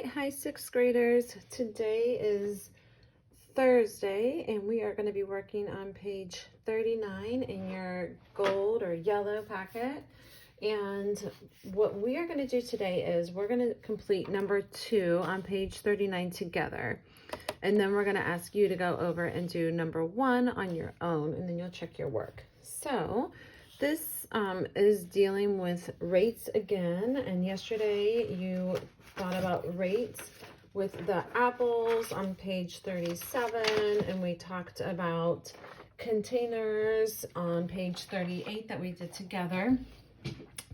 right, hi sixth graders. Today is Thursday and we are going to be working on page 39 in your gold or yellow packet. And what we are going to do today is we're going to complete number 2 on page 39 together. And then we're going to ask you to go over and do number 1 on your own, and then you'll check your work. So this is dealing with rates again. And yesterday you thought about rates with the apples on page 37. And we talked about containers on page 38 that we did together.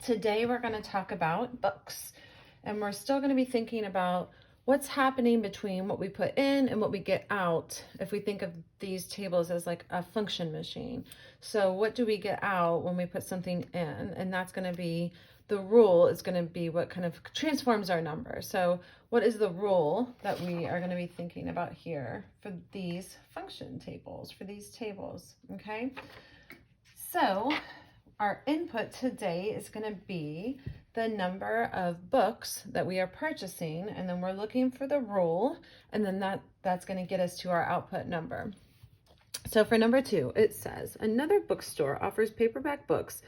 Today we're going to talk about books. And we're still going to be thinking about what's happening between what we put in and what we get out, if we think of these tables as like a function machine. So what do we get out when we put something in? And that's going to be, the rule is going to be what kind of transforms our number. So what is the rule that we are going to be thinking about here for these function tables, for these tables, okay? So our input today is going to be the number of books that we are purchasing, and then we're looking for the rule, and then that's going to get us to our output number. So for number 2, it says, another bookstore offers paperback books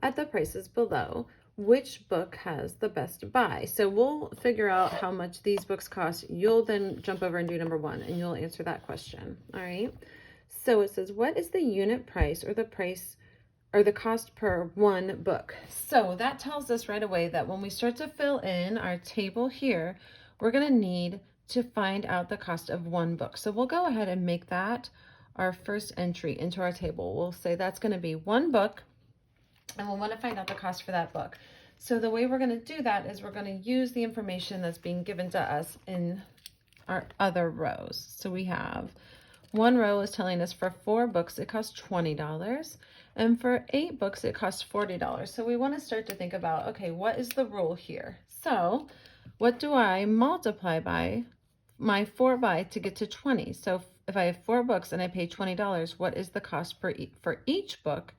at the prices below. Which book has the best buy? So we'll figure out how much these books cost. You'll then jump over and do number 1, and you'll answer that question. All right. So it says, what is the unit price or the price or the cost per one book? So that tells us right away that when we start to fill in our table here, we're going to need to find out the cost of one book. So we'll go ahead and make that our first entry into our table. We'll say that's going to be one book, and we'll want to find out the cost for that book. So the way we're going to do that is we're going to use the information that's being given to us in our other rows. So we have one row is telling us for 4 books, it costs $20. And for 8 books, it costs $40. So we want to start to think about, okay, what is the rule here? So what do I multiply by my 4 by to get to 20? So if I have 4 books and I pay $20, what is the cost for each book?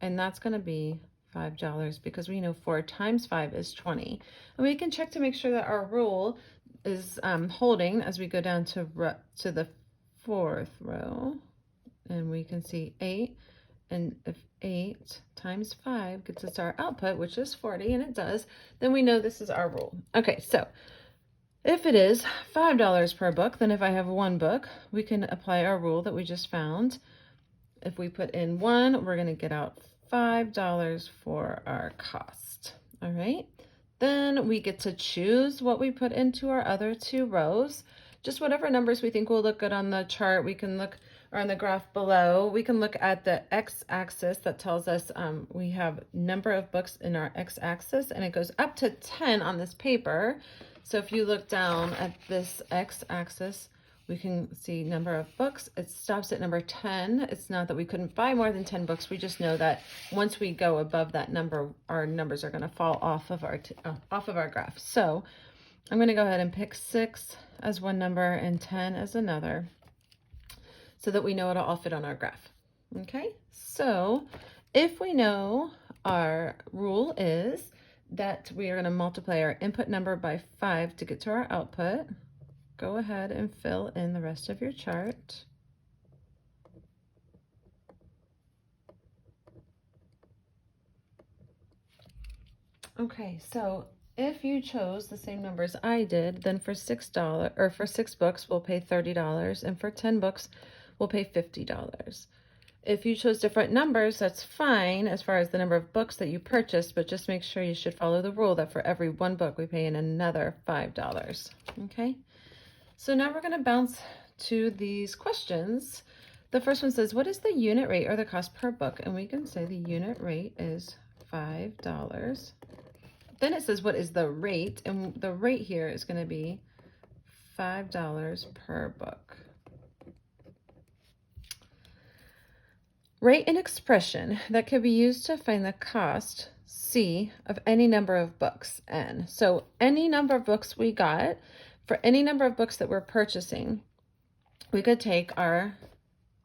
And that's going to be $5, because we know 4 times 5 is 20. And we can check to make sure that our rule is holding as we go down to the 4th row. And we can see 8. And if 8 times 5 gets us our output, which is 40, and it does, then we know this is our rule. Okay, so if it is $5 per book, then if I have 1 book, we can apply our rule that we just found. If we put in 1, we're going to get out $5 for our cost. All right, then we get to choose what we put into our other 2 rows. Just whatever numbers we think will look good on the chart. We can look, or on the graph below, we can look at the x-axis that tells us we have number of books in our x-axis, and it goes up to 10 on this paper. So if you look down at this x-axis, we can see number of books. It stops at number 10. It's not that we couldn't buy more than 10 books. We just know that once we go above that number, our numbers are going to fall off of our graph. So I'm going to go ahead and pick 6 as one number and 10 as another, so that we know it'll all fit on our graph. Okay, so if we know our rule is that we are going to multiply our input number by 5 to get to our output, go ahead and fill in the rest of your chart. Okay, so if you chose the same numbers I did, then for $6 or for 6 books, we'll pay $30, and for 10 books, we'll pay $50. If you chose different numbers, that's fine as far as the number of books that you purchased, but just make sure you should follow the rule that for every 1 book, we pay in another $5. Okay, so now we're going to bounce to these questions. The first one says, what is the unit rate or the cost per book? And we can say the unit rate is $5. Then it says, what is the rate? And the rate here is going to be $5 per book. Write an expression that could be used to find the cost, C, of any number of books, N. So any number of books we got, for any number of books that we're purchasing, we could take our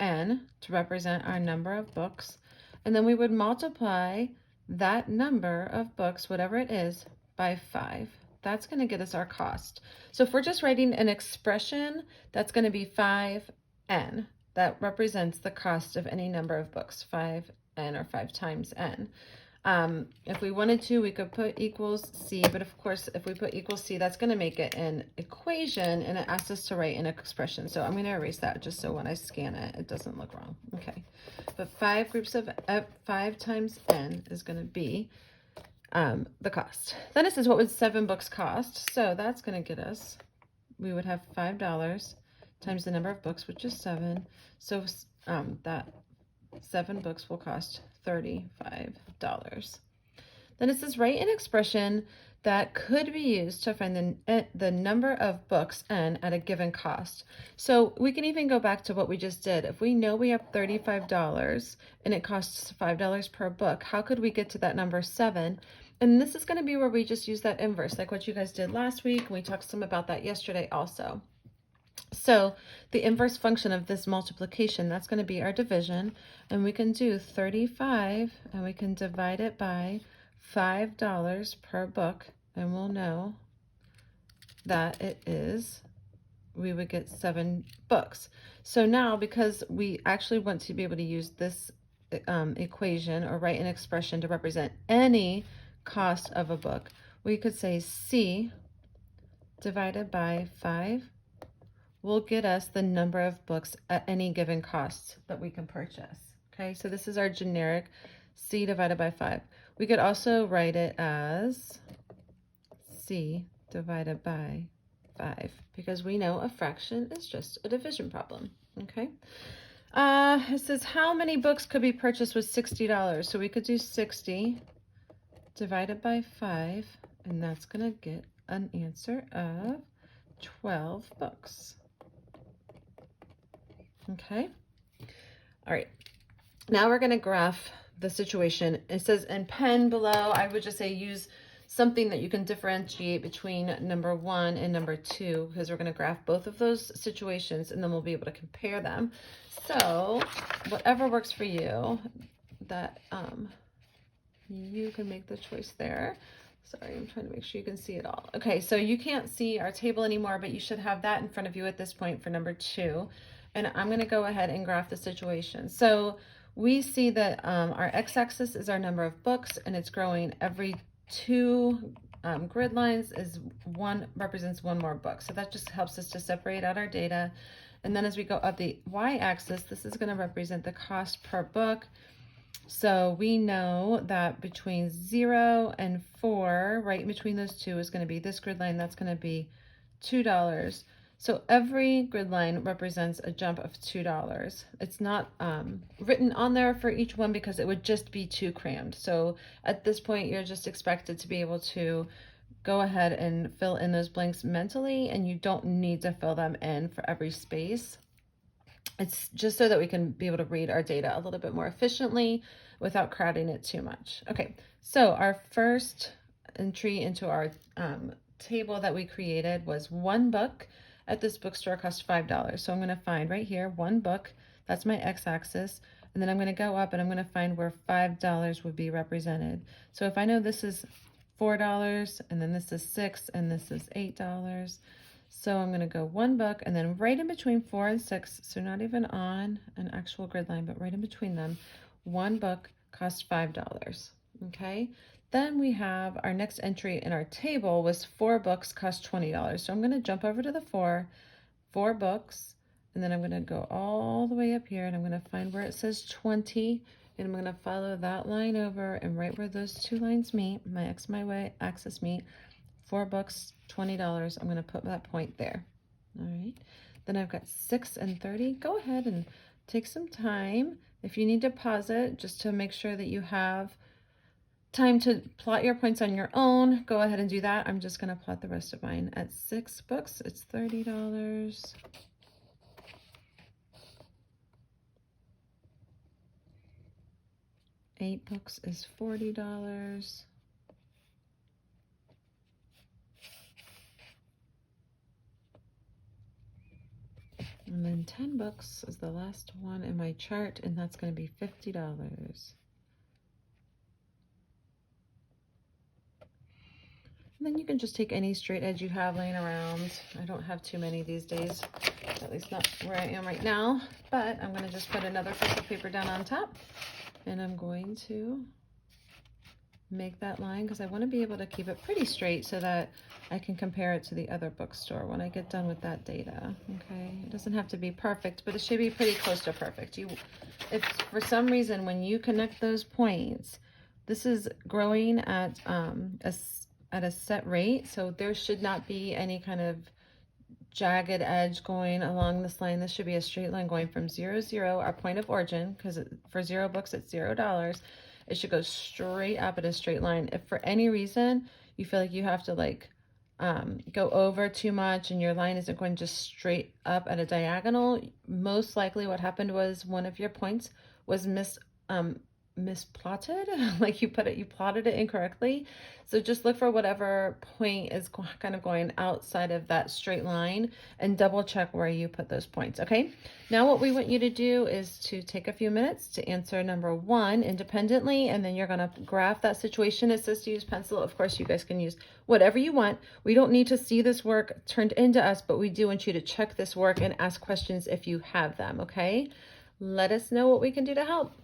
N to represent our number of books, and then we would multiply that number of books, whatever it is, by 5. that's going to get us our cost. So if we're just writing an expression, that's going to be 5n. That represents the cost of any number of books, 5n or 5 times n. If we wanted to, we could put equals C, but of course, if we put equals C, that's going to make it an equation, and it asks us to write an expression. So I'm going to erase that just so when I scan it, it doesn't look wrong. Okay, but 5 groups of 5 times n is going to be the cost. Then it says, what would 7 books cost? So that's going to get us, we would have $5 times the number of books, which is 7. So that 7 books will cost $35. Then it says, write an expression that could be used to find the number of books n at a given cost. So we can even go back to what we just did. If we know we have $35 and it costs $5 per book, how could we get to that number 7? And this is going to be where we just use that inverse, like what you guys did last week. And we talked some about that yesterday also. So the inverse function of this multiplication, that's going to be our division. And we can do 35 and we can divide it by $5 per book. And we'll know that it is, we would get 7 books. So now, because we actually want to be able to use this equation or write an expression to represent any cost of a book, we could say C divided by 5 will get us the number of books at any given cost that we can purchase. Okay, so this is our generic C divided by 5. We could also write it as C divided by 5 because we know a fraction is just a division problem. Okay, it says how many books could be purchased with $60? So we could do 60 divided by 5, and that's going to get an answer of 12 books. Okay. All right. Now we're going to graph the situation. It says in pen below, I would just say use something that you can differentiate between number 1 and number 2, because we're going to graph both of those situations and then we'll be able to compare them. So whatever works for you, that you can make the choice there. Sorry, I'm trying to make sure you can see it all. Okay, so you can't see our table anymore, but you should have that in front of you at this point for number 2. And I'm going to go ahead and graph the situation. So we see that our x-axis is our number of books, and it's growing every 2 grid lines represents 1 more book. So that just helps us to separate out our data. And then as we go up the y-axis, this is going to represent the cost per book. So we know that between 0 and 4, right in between those 2 is going to be this grid line. That's going to be $2. So every grid line represents a jump of $2. It's not written on there for each one because it would just be too crammed. So at this point, you're just expected to be able to go ahead and fill in those blanks mentally, and you don't need to fill them in for every space. It's just so that we can be able to read our data a little bit more efficiently without crowding it too much. Okay, so our first entry into our table that we created was 1 book at this bookstore cost $5. So I'm going to find right here 1 book. That's my x-axis. And then I'm going to go up and I'm going to find where $5 would be represented. So if I know this is $4 and then this is $6 and this is $8. So I'm going to go 1 book and then right in between 4 and 6, so not even on an actual grid line, but right in between them, 1 book costs $5. Okay. Then we have our next entry in our table was 4 books cost $20. So I'm going to jump over to the 4 books, and then I'm going to go all the way up here and I'm going to find where it says 20, and I'm going to follow that line over, and right where those 2 lines meet, my x, my y axis meet, 4 books, $20. I'm going to put that point there. All right. Then I've got 6 and 30. Go ahead and take some time. If you need to pause it just to make sure that you have time to plot your points on your own, go ahead and do that. I'm just going to plot the rest of mine. At 6 books, it's $30. 8 books is $40. And then 10 books is the last one in my chart, and that's going to be $50. And then you can just take any straight edge you have laying around. I don't have too many these days, at least not where I am right now, but I'm going to just put another piece of paper down on top, and I'm going to make that line because I want to be able to keep it pretty straight so that I can compare it to the other bookstore when I get done with that data. Okay, it doesn't have to be perfect, but it should be pretty close to perfect. If for some reason when you connect those points, this is growing at a set rate, so there should not be any kind of jagged edge going along this line. This should be a straight line going from 0, 0, our point of origin, because for 0 books it's $0. It should go straight up at a straight line. If for any reason you feel like you have to like go over too much and your line isn't going just straight up at a diagonal, most likely what happened was one of your points was misplotted, like you plotted it incorrectly. So just look for whatever point is kind of going outside of that straight line and double check where you put those points. Okay, now what we want you to do is to take a few minutes to answer number 1 independently, and then you're going to graph that situation. It says to use pencil. Of course, you guys can use whatever you want. We don't need to see this work turned into us, but we do want you to check this work and ask questions if you have them. Okay, let us know what we can do to help.